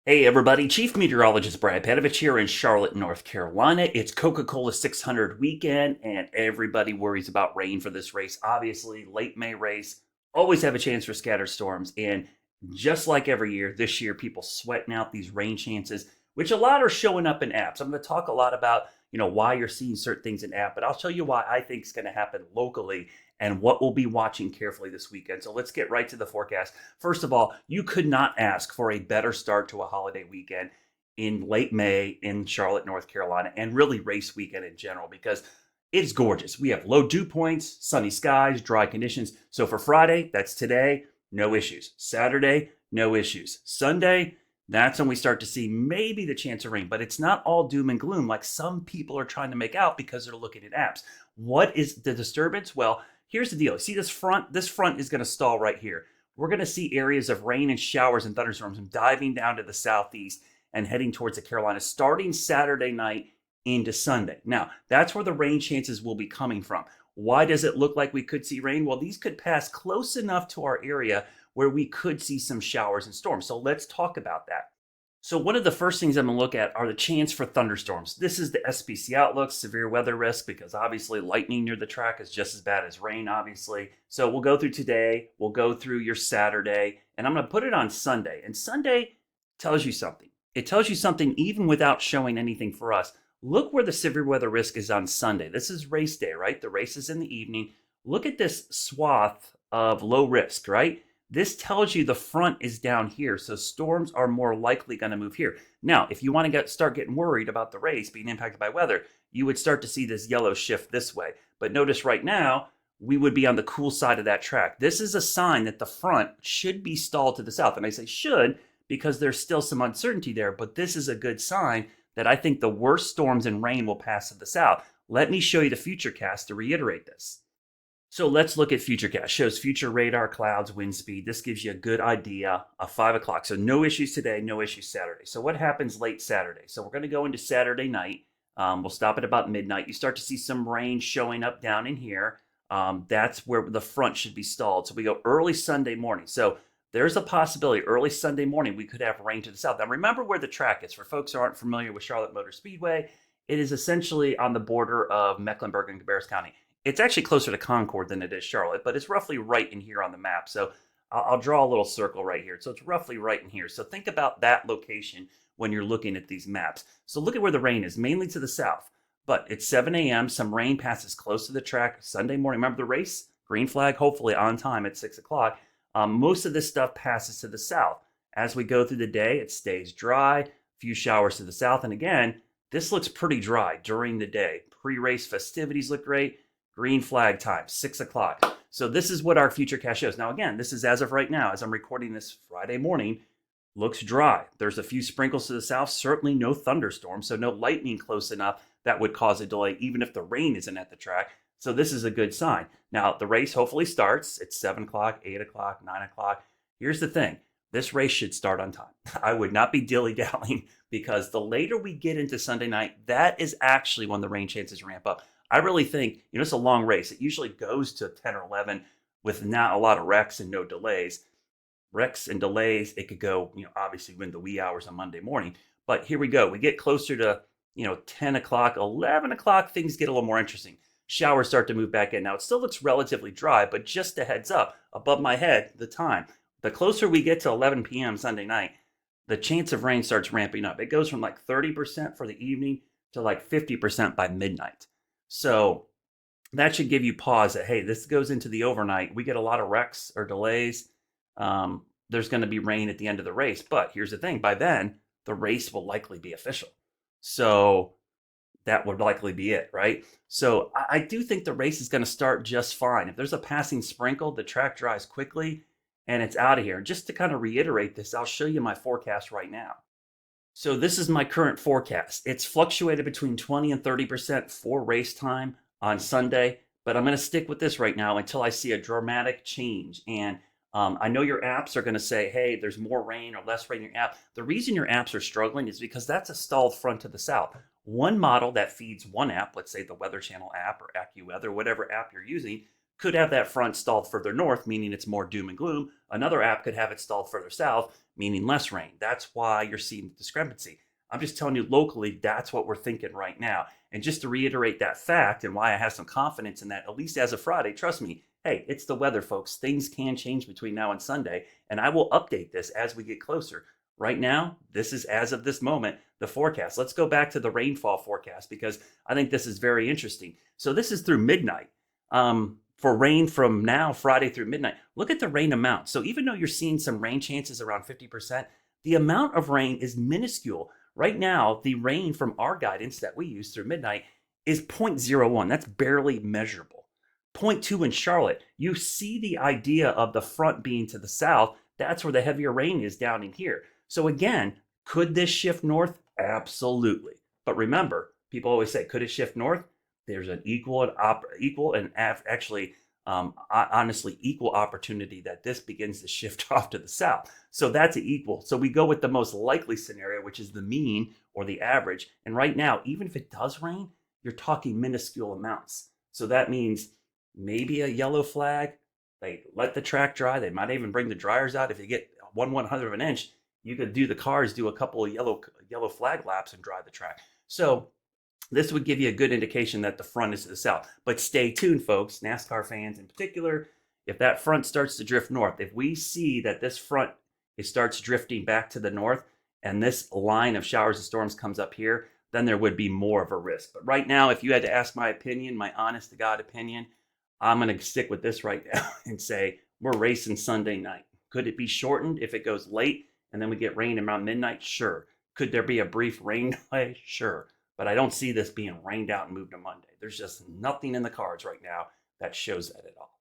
Hey everybody, Chief Meteorologist Brad Panovich here in Charlotte, North Carolina. It's Coca-Cola 600 weekend and everybody worries about rain for this race. Obviously, late May race, always have a chance for scattered storms. And just like every year, this year people sweating out these rain chances, which a lot are showing up in apps. I'm going to talk a lot about, why you're seeing certain things in app, but I'll tell you why I think it's going to happen locally and what we'll be watching carefully this weekend. So let's get right to the forecast. First of all, you could not ask for a better start to a holiday weekend in late May in Charlotte, North Carolina, and really race weekend in general because it's gorgeous. We have low dew points, sunny skies, dry conditions. So for Friday, that's today, no issues. Saturday, no issues. Sunday, that's when we start to see maybe the chance of rain, but it's not all doom and gloom like some people are trying to make out because they're looking at apps. What is the disturbance? Well, here's the deal. See this front? This front is going to stall right here. We're going to see areas of rain and showers and thunderstorms diving down to the southeast and heading towards the Carolinas starting Saturday night into Sunday. Now, that's where the rain chances will be coming from. Why does it look like we could see rain? Well, these could pass close enough to our area where we could see some showers and storms. So let's talk about that. So one of the first things I'm going to look at are the chance for thunderstorms. This is the SPC Outlook, severe weather risk, because obviously lightning near the track is just as bad as rain, obviously. So we'll go through today, we'll go through your Saturday, and I'm going to put it on Sunday. And Sunday tells you something. It tells you something even without showing anything for us. Look where the severe weather risk is on Sunday. This is race day, right? The race is in the evening. Look at this swath of low risk, right? This tells you the front is down here, so storms are more likely going to move here. Now, if you want to start getting worried about the race being impacted by weather, you would start to see this yellow shift this way. But notice right now, we would be on the cool side of that track. This is a sign that the front should be stalled to the south. And I say should because there's still some uncertainty there, but this is a good sign that I think the worst storms and rain will pass to the south. Let me show you the Futurecast to reiterate this. So let's look at Futurecast. Shows future radar, clouds, wind speed. This gives you a good idea of 5 o'clock. So no issues today, no issues Saturday. So what happens late Saturday? So we're going to go into Saturday night. We'll stop at about midnight. You start to see some rain showing up down in here. That's where the front should be stalled. So we go early Sunday morning. So there's a possibility early Sunday morning we could have rain to the south. Now remember where the track is. For folks who aren't familiar with Charlotte Motor Speedway, it is essentially on the border of Mecklenburg and Cabarrus County. It's actually closer to Concord than it is Charlotte, but it's roughly right in here on the map. So I'll draw a little circle right here. So it's roughly right in here. So think about that location when you're looking at these maps. So look at where the rain is, mainly to the south. But it's 7 a.m. Some rain passes close to the track Sunday morning. Remember the race? Green flag, hopefully on time at 6 o'clock. Most of this stuff passes to the south. As we go through the day, it stays dry, a few showers to the south. And again, this looks pretty dry during the day. Pre-race festivities look great. Green flag time, 6 o'clock. So this is what our Futurecast shows. Now, again, this is as of right now, as I'm recording this Friday morning, looks dry. There's a few sprinkles to the south, certainly no thunderstorm, so no lightning close enough that would cause a delay, even if the rain isn't at the track. So this is a good sign. Now, the race hopefully starts at 7 o'clock, 8 o'clock, 9 o'clock. Here's the thing. This race should start on time. I would not be dilly-dallying because the later we get into Sunday night, that is actually when the rain chances ramp up. I really think, it's a long race. It usually goes to 10 or 11 with not a lot of wrecks and no delays. Wrecks and delays, it could go, obviously in the wee hours on Monday morning. But here we go. We get closer to, 10 o'clock, 11 o'clock, things get a little more interesting. Showers start to move back in. Now, it still looks relatively dry, but just a heads up, above my head, the time. The closer we get to 11 p.m. Sunday night, the chance of rain starts ramping up. It goes from like 30% for the evening to like 50% by midnight. So that should give you pause that, hey, this goes into the overnight. We get a lot of wrecks or delays. There's going to be rain at the end of the race. But here's the thing. By then, the race will likely be official. So that would likely be it, right? So I do think the race is going to start just fine. If there's a passing sprinkle, the track dries quickly and it's out of here. Just to kind of reiterate this, I'll show you my forecast right now. So this is my current forecast. It's fluctuated between 20 and 30% for race time on Sunday, but I'm going to stick with this right now until I see a dramatic change. And I know your apps are going to say, hey, there's more rain or less rain in your app. The reason your apps are struggling is because that's a stalled front to the south. One model that feeds one app, let's say the Weather Channel app or AccuWeather, whatever app you're using, could have that front stalled further north, meaning it's more doom and gloom. Another app could have it stalled further south, meaning less rain. That's why you're seeing the discrepancy. I'm just telling you locally, that's what we're thinking right now. And just to reiterate that fact and why I have some confidence in that, at least as of Friday, trust me, hey, it's the weather, folks. Things can change between now and Sunday, and I will update this as we get closer. Right now, this is as of this moment, the forecast. Let's go back to the rainfall forecast because I think this is very interesting. So this is through midnight. For rain from now, Friday through midnight, look at the rain amount. So even though you're seeing some rain chances around 50%, the amount of rain is minuscule. Right now, the rain from our guidance that we use through midnight is 0.01. That's barely measurable. Zero point 0.2 in Charlotte, you see the idea of the front being to the south. That's where the heavier rain is down in here. So again, could this shift north? Absolutely. But remember, people always say, could it shift north? There's an equal and actually, honestly, equal opportunity that this begins to shift off to the south. So that's an equal. So we go with the most likely scenario, which is the mean or the average. And right now, even if it does rain, you're talking minuscule amounts. So that means maybe a yellow flag. They let the track dry. They might even bring the dryers out. If you get 1/100 of an inch, you could do a couple of yellow flag laps and dry the track. So this would give you a good indication that the front is to the south. But stay tuned, folks, NASCAR fans in particular. If that front starts to drift north, if we see that this front starts drifting back to the north and this line of showers and storms comes up here, then there would be more of a risk. But right now, if you had to ask my opinion, my honest to God opinion, I'm going to stick with this right now and say we're racing Sunday night. Could it be shortened if it goes late and then we get rain around midnight? Sure. Could there be a brief rain delay? Sure. But I don't see this being rained out and moved to Monday. There's just nothing in the cards right now that shows that at all.